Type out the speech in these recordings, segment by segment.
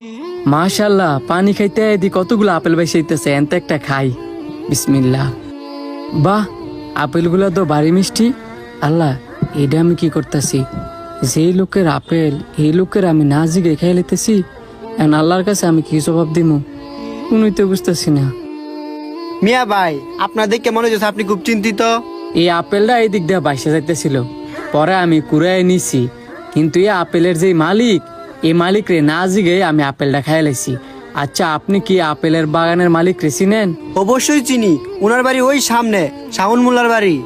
মাশাআল্লাহ, পানি খাইতে এদি কতগুলো আপেল বাইসাইতেছে, এনতে একটা খাই। বিসমিল্লাহ। বাহ, আপেলগুলো তো ভারী মিষ্টি। আল্লাহ, এটা আমি কি করতেছি? যেই লোকের আপেল এই লোকের আমি না জিগে খাই লেতেছি। এখন আল্লাহর কাছে আমি কি জবাব দিমু কোনই তো বুঝতেছি না। মিয়া ভাই, আপনার দেখে মনে হচ্ছে আপনি খুব চিন্তিত। এই আপেলটা এই দিক দিয়ে বাইসে যাইতেছিল, পরে আমি কুড়াই নিছি, কিন্তু এই আপেলের যে মালিক, এই মালিক রে না জিগে আমি আপেলটা খাই লাইছি। আচ্ছা, আপনি কি আপেলের বাগানের মালিক রে চিনেন? অবশ্যই চিনি, ওনার বাড়ি ওই সামনে, শাওন মোল্লার বাড়ি।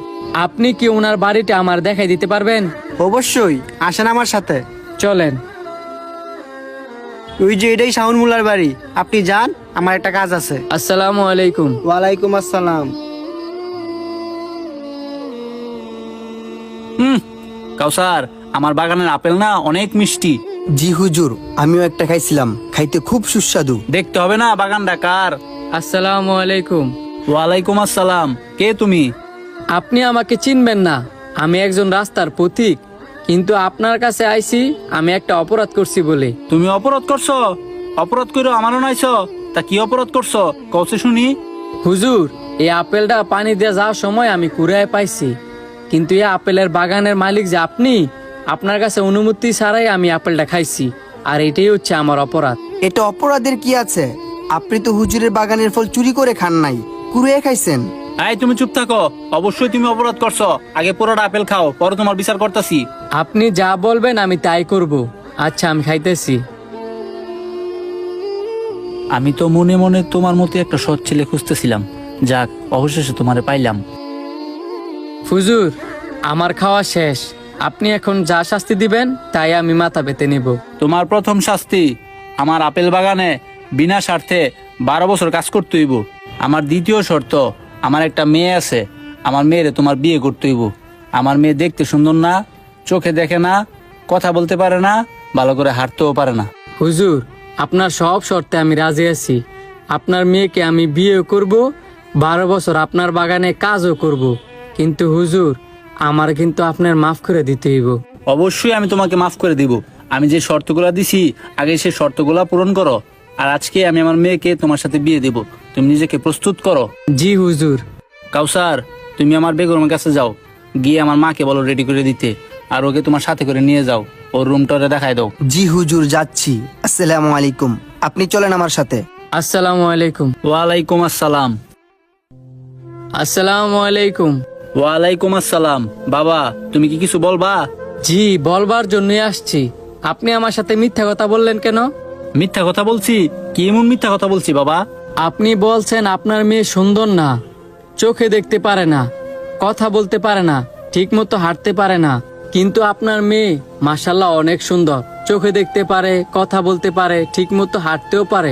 আপনি কি ওনার বাড়িটা আমার দেখাই দিতে পারবেন? অবশ্যই, আসেন আমার সাথে। চলেন। ওই যে এটাই শাওন মোল্লার বাড়ি, আপনি যান, আমার একটা কাজ আছে। আসসালামু আলাইকুম। ওয়ালাইকুম আসসালাম। কাউসার, আমার বাগানের আপেল না অনেক মিষ্টি। জি হুজুর, আমিও একটা খাইছিলাম, খাইতে খুব সুস্বাদু। দেখতে হবে না বাগানটা কার? আসসালামু আলাইকুম। ওয়ালাইকুম আসসালাম। কে তুমি? আপনি আমাকে চিনবেন না, আমি একজন রাস্তার পথিক, কিন্তু আপনার কাছে আইছি আমি একটা অপরাধ করছি বলে। তুমি অপরাধ করছো? অপরাধ করো আমারও নাইছো? তা কি অপরাধ করছো কওছে শুনি। হুজুর, এই আপেলটা পানি দিয়ে যাওয়ার সময় আমি কুড়ায় পাইছি, কিন্তু এই আপেলের বাগানের মালিক যে আপনি, আপনার কাছে অনুমতি ছাড়াই আমি আপেলটা খাইছি, আর এটাই হচ্ছে আমার অপরাধ। এটা অপরাধের কি আছে? আপনি তো হুজুরের বাগানের ফল চুরি করে খান নাই, কুড়িয়ে খাইছেন। এই তুমি চুপ থাকো, অবশ্যই তুমি অপরাধ করছো। আগে পুরোটা আপেল খাও, পরে তোমার বিচার করতেছি। আপনি যা বলবেন আমি তাই করব। আচ্ছা, আমি খাইতেছি। আমি তো মনে মনে তোমার মতো একটা সৎ ছেলে খুঁজতেছিলাম, যাক অবশেষে তোমারে পাইলাম। হুজুর, আমার খাওয়া শেষ, আপনি এখন যা শাস্তি দিবেন তাই আমি মাথা পেতে নিব। তোমার প্রথম শাস্তি, আমার আপেল বাগানে বিনা স্বার্থে 12 বছর কাজ করতে হইব। আমার দ্বিতীয় শর্ত, আমার একটা মেয়ে আছে, আমার মেয়েরে তোমার বিয়ে করতে হইব। আমার মেয়ে দেখতে সুন্দর না, চোখে দেখে না, কথা বলতে পারে না, ভালো করে হাঁটতেও পারে না। হুজুর, আপনার সব শর্তে আমি রাজি আছি। আপনার মেয়েকে আমি বিয়ে করব, 12 বছর আপনার বাগানে কাজও করব, কিন্তু হুজুর আমার কিন্তু আপনার মাফ করে দিতে হইব। অবশ্যই আমি তোমাকে মাফ করে দিব। আমি যে শর্তগুলা দিছি আগে সেই শর্তগুলা পূরণ করো, আর আজকে আমি আমার মেয়েকে তোমার সাথে বিয়ে দেব। তুমি নিজেকে প্রস্তুত করো। জি হুজুর। কাউসার, তুমি আমার বেগমের কাছে যাও, গিয়ে আমার মাকে বলো রেডি করে দিতে, আর ওকে তোমার সাথে করে নিয়ে যাও, ওর রুমটা দেখায় দাও। জি হুজুর, যাচ্ছি। আসসালামু আলাইকুম, আপনি চলেন আমার সাথে। আসসালামু আলাইকুম। ওয়ালাইকুম আসসালাম। আসসালামু আলাইকুম। ওয়ালাইকুম আসসালাম। বাবা, তুমি কি কিছু বলবা? জি, বলবার জন্যই আসছি। আপনি আমার সাথে মিথ্যা কথা বললেন কেন? মিথ্যা কথা বলছি? কি এমন মিথ্যা কথা বলছি বাবা? আপনি বলছেন আপনার মেয়ে সুন্দর না, চোখে দেখতে পারে না, কথা বলতে পারে না, ঠিক মতো হাঁটতে পারে না, কিন্তু আপনার মেয়ে মাশাআল্লাহ অনেক সুন্দর, চোখে দেখতে পারে, কথা বলতে পারে, ঠিক মতো হাঁটতেও পারে।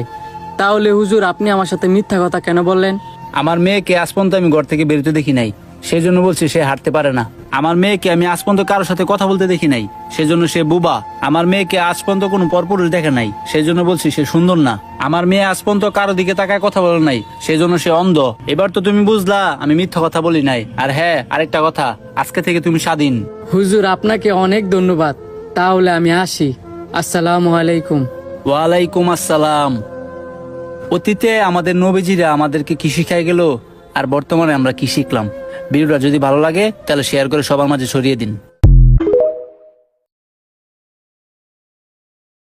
তাহলে হুজুর আপনি আমার সাথে মিথ্যা কথা কেন বললেন? আমার মেয়েকে আজ পর্যন্ত আমি ঘর থেকে বেরোতে দেখি নাই, সেই জন্য বলছি সে হাঁটতে পারে না। আমার মেয়েকে আমি আজ পর্যন্ত কারোর সাথে কথা বলতে দেখি নাই, সেজন্য সে বুবা। আমার মেয়েকে আজ পর্যন্ত কোনো পরপুরুষ দেখে নাই, সেই জন্য বলছি সে সুন্দর না। আমার মেয়ে আজ পর্যন্ত কারো দিকে তাকায় কথা বলে নাই, সেই জন্য সে অন্ধ। এবার তো তুমি বুঝলা আমি মিথ্যা কথা বলি নাই। আর হ্যাঁ, আরেকটা কথা, আজকে থেকে তুমি স্বাধীন। হুজুর আপনাকে অনেক ধন্যবাদ। তাহলে আমি আসি। আসসালামু আলাইকুম। ওয়ালাইকুম আসসালাম। অতীতে আমাদের নবীজিরা আমাদেরকে কি শিখাই গেল, আর বর্তমানে আমরা কি শিখলাম? ভিডিওটা যদি ভালো লাগে তাহলে শেয়ার করে সবার মাঝে ছড়িয়ে দিন।